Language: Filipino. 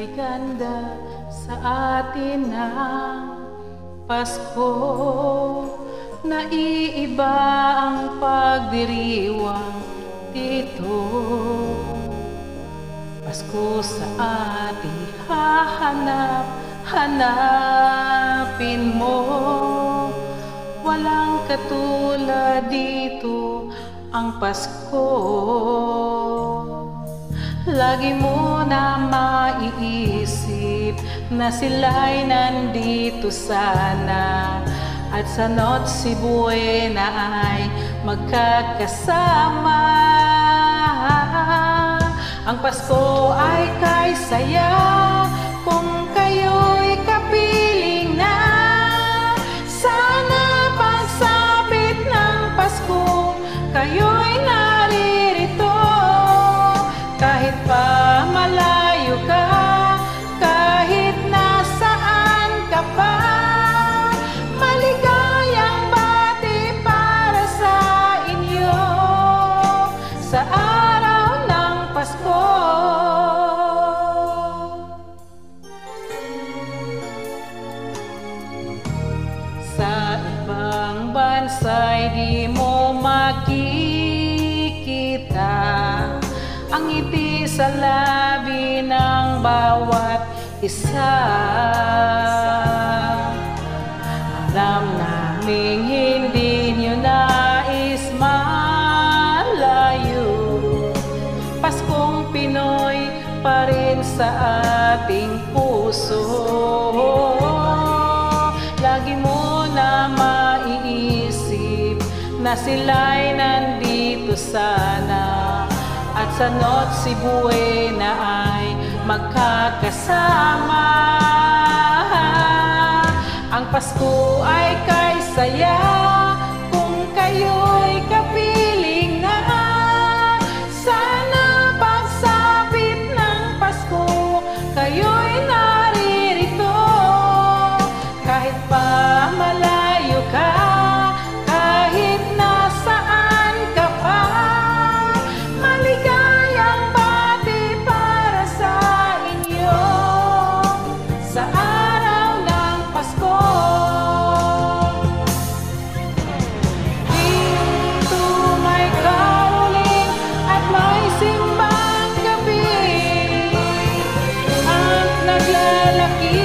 May ganda sa atin ang Pasko, naiiba ang pagdiriwang dito. Pasko sa ating hahanap-hanapin mo. Walang katulad dito ang Pasko. Lagi mo na maiisip na sila'y nandito sana, at sa Noche Buena ay magkakasama. Ang Pasko ay kay saya kung kayo'y kapiling na. Sana pagsapit ng Pasko kayo'y naririto. Kahit pa malayo ka, kahit nasaan ka pa, maligayang bati para sa inyo sa araw ng Pasko. Sa ibang bansa'y di mo makikita ang ngiti sa labi ng bawat isa. Alam naming hindi nyo nais malayo, Paskong Pinoy pa rin sa ating puso. Lagi mo na maiisip na sila'y nandito sana, at sa Noche Buena ay magkakasama. Ang Pasko ay kay saya kung kayo'y kapiling na. Sana pagsapit ng Pasko kayo'y naririto. Kahit pa malayo ka, kahit nasaan ka pa, maligayang bati para sa inyo sa araw ng Pasko. Dito may caroling at may simbang gabi, at naglalaki